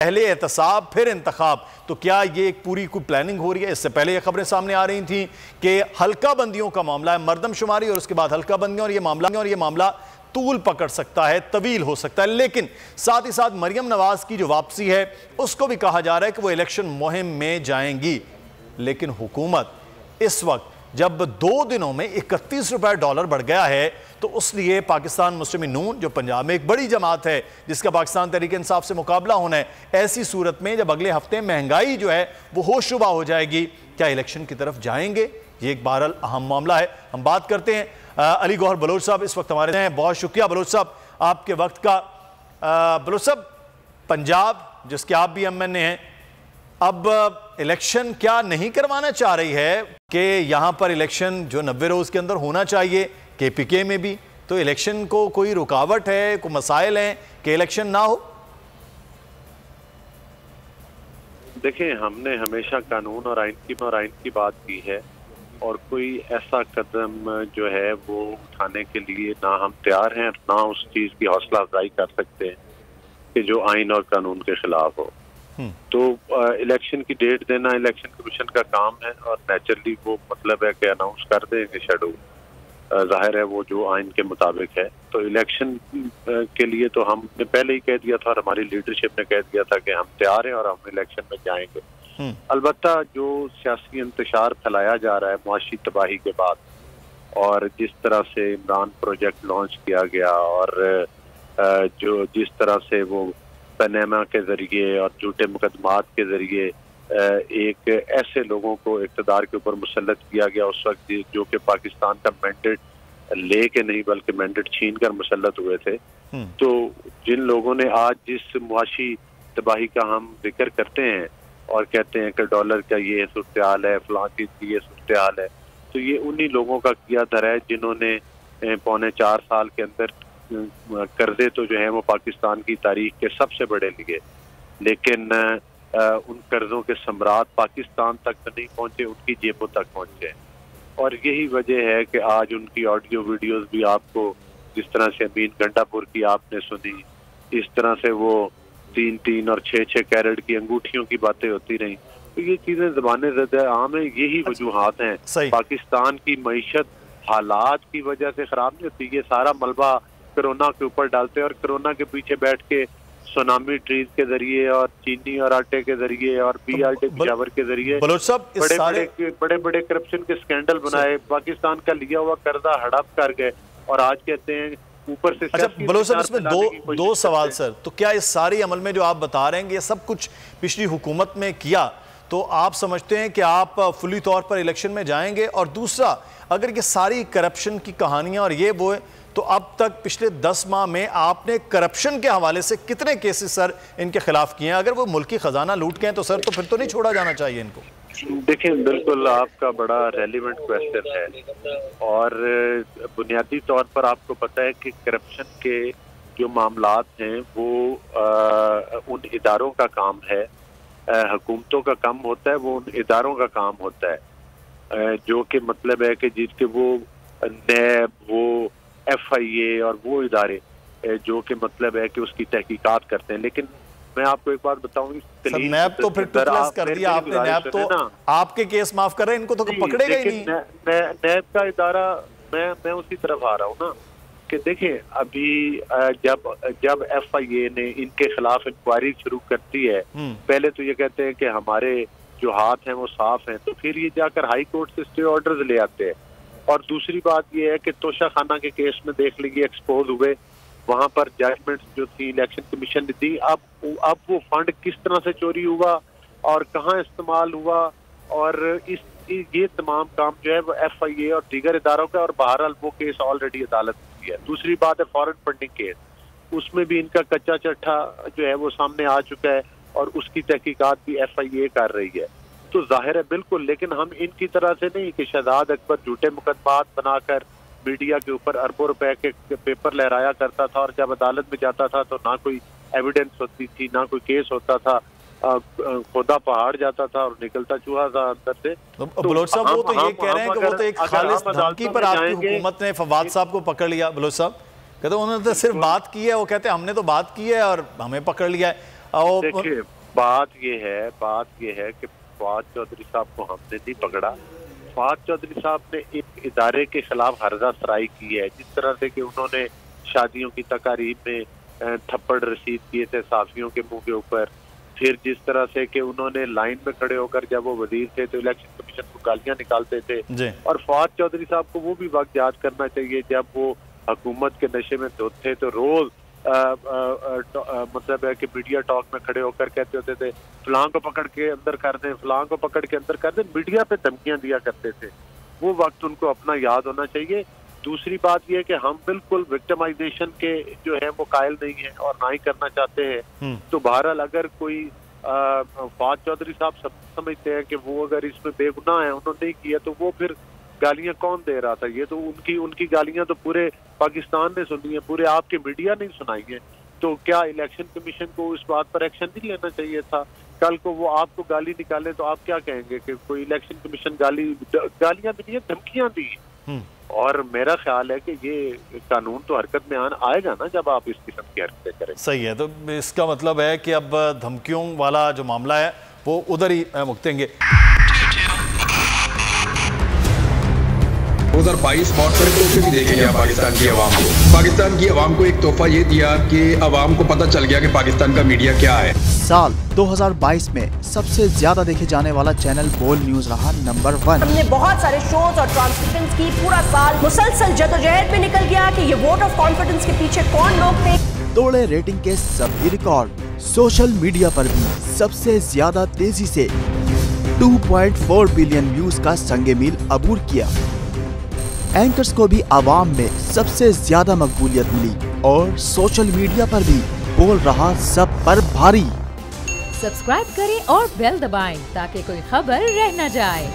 पहले एहतसाब फिर इंतखाब, तो क्या ये एक पूरी कोई प्लानिंग हो रही है? इससे पहले ये खबरें सामने आ रही थी कि हल्का बंदियों का मामला है, मर्दमशुमारी और उसके बाद हल्का बंदियों, और ये मामला तूल पकड़ सकता है, तवील हो सकता है। लेकिन साथ ही साथ मरियम नवाज की जो वापसी है उसको भी कहा जा रहा है कि वो इलेक्शन मुहिम में जाएंगी। लेकिन हुकूमत इस वक्त जब 2 दिनों में 31 रुपए डॉलर बढ़ गया है, तो उसलिए पाकिस्तान मुस्लिम नून जो पंजाब में एक बड़ी जमात है जिसका पाकिस्तान तहरीक इंसाफ से मुकाबला होना है, ऐसी सूरत में जब अगले हफ्ते महंगाई जो है वो होशरुबा हो जाएगी, क्या इलेक्शन की तरफ जाएंगे? ये एक बहरहाल अहम मामला है। हम बात करते हैं अली गौहर बलोच साहब इस वक्त हमारे हैं। बहुत शुक्रिया बलोच साहब आपके वक्त का। बलोच साहब, पंजाब जिसके आप भी एमएनए हैं, अब इलेक्शन क्या नहीं करवाना चाह रही है कि यहां पर इलेक्शन जो 90 रोज के अंदर होना चाहिए, केपीके में भी, तो इलेक्शन को कोई रुकावट है, कोई मसाइल हैं कि इलेक्शन ना हो? देखिए, हमने हमेशा कानून और आइन की बात की है और कोई ऐसा कदम जो है वो उठाने के लिए ना हम तैयार हैं, ना उस चीज की हौसला अफजाई कर सकते हैं कि जो आइन और कानून के खिलाफ हो। तो इलेक्शन की डेट देना इलेक्शन कमीशन का काम है और नेचुरली वो मतलब है कि अनाउंस कर देंगे शेड्यूल, जाहिर है वो जो आइन के मुताबिक है। तो इलेक्शन के लिए तो हमने पहले ही कह दिया था और हमारी लीडरशिप ने कह दिया था कि हम तैयार हैं और हम इलेक्शन में जाएंगे। अलबत्ता जो सियासी इंतशार फैलाया जा रहा है मुआशी तबाही के बाद, और जिस तरह से इमरान प्रोजेक्ट लॉन्च किया गया और जो जिस तरह से वो पनामा के जरिए और झूठे मुकदमात के जरिए एक ऐसे लोगों को इक़्तिदार के ऊपर मुसल्लत किया गया उस वक्त, जो कि पाकिस्तान का मैंडेट ले के नहीं बल्कि मैंडेट छीन कर मुसल्लत हुए थे। तो जिन लोगों ने आज जिस मुआशी तबाही का हम जिक्र करते हैं और कहते हैं कि डॉलर का ये सूरत हाल है, फलां चीज की ये सूरत हाल है, तो ये उन्हीं लोगों का किया धरा है जिन्होंने 3.25 साल के अंदर कर्जे तो जो है वो पाकिस्तान की तारीख के सबसे बड़े लिए, लेकिन उन कर्जों के सम्राट पाकिस्तान तक तो नहीं पहुंचे, उनकी जेबों तक पहुंचे। और यही वजह है कि आज उनकी ऑडियो वीडियोस भी आपको, जिस तरह से अमीन गंडापुर की आपने सुनी, इस तरह से वो 3-3 और 6-6 कैरेट की अंगूठियों की बातें होती रही, तो ये चीजें ज़बाने ज़द आम है। यही वजूहात हैं। पाकिस्तान की मईशत हालात की वजह से खराब नहीं होती। ये सारा मलबा कोरोना के ऊपर डालते हैं और कोरोना के पीछे बैठ के सुनामी ट्रीज के जरिए और चीनी और आटे के जरिए और BRT पिशावर के जरिए बड़े बड़े करप्शन के स्कैंडल बनाए, पाकिस्तान का लिया हुआ कर्जा हड़प कर गए और आज कहते हैं ऊपर से। अच्छा बलोच साहब, इसमें दो सवाल सर। तो क्या इस सारे अमल में जो आप बता रहे हैं ये सब कुछ पिछली हुकूमत में किया, तो आप समझते हैं कि आप फुली तौर पर इलेक्शन में जाएंगे? और दूसरा, अगर ये सारी करप्शन की कहानियां और ये वो है, तो अब तक पिछले 10 माह में आपने करप्शन के हवाले से कितने केसेस सर इनके खिलाफ किए हैं? अगर वो मुल्की खजाना लूट के हैं तो सर तो फिर तो नहीं छोड़ा जाना चाहिए इनको। देखिए, बिल्कुल आपका बड़ा रेलिवेंट क्वेश्चन है और बुनियादी तौर पर आपको पता है कि करप्शन के जो मामलात हैं वो उन इदारों का काम है, हुकूमतों का काम होता है, वो उन इदारों का काम होता है, जो कि मतलब है कि जिसके वो नैब, वो FIA और वो इदारे जो कि मतलब है कि उसकी तहकीकात करते हैं। लेकिन मैं आपको एक बात बताऊं, नैब तो फिर कर दिया आपने, नैब तो आपके केस माफ कर रहे हैं, इनको तो पकड़ेगा ही नहीं। नैब का इदारा, मैं उसी तरफ आ रहा हूँ ना कि देखिए, अभी जब FIA ने इनके खिलाफ इंक्वायरी शुरू करती है, पहले तो ये कहते हैं कि हमारे जो हाथ हैं वो साफ हैं, तो फिर ये जाकर हाई कोर्ट से स्टे ऑर्डर्स ले आते हैं। और दूसरी बात ये है कि तोशा खाना के केस में देख लीजिए, एक्सपोज हुए, वहां पर जजमेंट जो थी इलेक्शन कमीशन ने दी। अब वो फंड किस तरह से चोरी हुआ और कहाँ इस्तेमाल हुआ, और ये तमाम काम जो है वो FIA और दीगर इदारों का, और बहरहाल वो केस ऑलरेडी अदालत में है। दूसरी बात है फॉरेन फंडिंग केस, उसमें भी इनका कच्चा चट्ठा जो है वो सामने आ चुका है और उसकी तहकीकात भी FIA कर रही है। तो जाहिर है बिल्कुल, लेकिन हम इनकी तरह से नहीं कि शहजाद अकबर झूठे मुकदमात बनाकर मीडिया के ऊपर अरबों रुपए के पेपर लहराया करता था और जब अदालत में जाता था तो ना कोई एविडेंस होती थी, ना कोई केस होता था, खुदा पहाड़ जाता था और निकलता चूहा था अंदर से। बलोच साहब, वो तो ये कह रहे हैं कि वो तो एक खालिस धमकी पर आपकी हुकूमत ने फवाद साहब को पकड़ लिया। बलोच साहब कहते उन्होंने तो सिर्फ बात की है, वो कहते हैं हमने तो बात की है और हमें पकड़ लिया है। देखिए बात ये है कि फवाद चौधरी साहब को हमने नहीं पकड़ा। फवाद चौधरी साहब ने एक इदारे के खिलाफ हर्जा सराई की है, जिस तरह से कि उन्होंने शादियों की तकारीब में थप्पड़ रसीद किए थे साफियों के मुंह के ऊपर, फिर जिस तरह से कि उन्होंने लाइन में खड़े होकर जब वो वजीर थे तो इलेक्शन कमीशन को गालियां निकालते थे। और फवाद चौधरी साहब को वो भी वक्त याद करना चाहिए जब वो हुकूमत के नशे में धुत थे तो रोज मतलब है कि मीडिया टॉक में खड़े होकर कहते होते थे फलां को पकड़ के अंदर कर दें, फलां को पकड़ के अंदर कर दें, मीडिया पे धमकियां दिया करते थे। वो वक्त उनको अपना याद होना चाहिए। दूसरी बात यह है कि हम बिल्कुल विक्टिमाइजेशन के जो है वो कायल नहीं है और ना ही करना चाहते हैं। तो बहरहाल अगर कोई फवाद चौधरी साहब समझते हैं कि वो अगर इसमें बेगुनाह है, उन्होंने नहीं किया, तो वो फिर गालियां कौन दे रहा था? ये तो उनकी गालियां तो पूरे पाकिस्तान ने सुनी है, पूरे आपके मीडिया ने सुनाई है। तो क्या इलेक्शन कमीशन को इस बात पर एक्शन नहीं लेना चाहिए था? कल को वो आपको गाली निकाले तो आप क्या कहेंगे कि कोई इलेक्शन कमीशन गालियां भी नहीं, धमकियां दी। और मेरा ख्याल है कि ये कानून तो हरकत में आएगा ना जब आप इस किस्म की हरकतें करें। सही है, तो इसका मतलब है कि अब धमकियों वाला जो मामला है वो उधर ही मुक्तेंगे। 2022 बहुत सारे तोहफे भी देखे गया पाकिस्तान की आवाम को। पाकिस्तान की आवाम को एक तोहफा ये दिया कि आवाम को पता चल गया कि पाकिस्तान का मीडिया क्या है। साल 2022 में सबसे ज्यादा देखे जाने वाला चैनल बोल न्यूज रहा नंबर 1। हमने बहुत सारे शोज और ट्रांसमिशंस की, पूरा साल मुसलसल जदोजहद में निकल गया कि ये वोट ऑफ कॉन्फिडेंस के पीछे कौन लोग थे। तोड़े रेटिंग के सभी रिकॉर्ड। सोशल मीडिया पर भी सबसे ज्यादा तेजी से 2.4 बिलियन व्यूज का संगे मील अबूर किया। एंकर्स को भी आवाम में सबसे ज्यादा मकबूलियत मिली और सोशल मीडिया पर भी बोल रहा सब पर भारी। सब्सक्राइब करें और बेल दबाएं ताकि कोई खबर रह न जाए।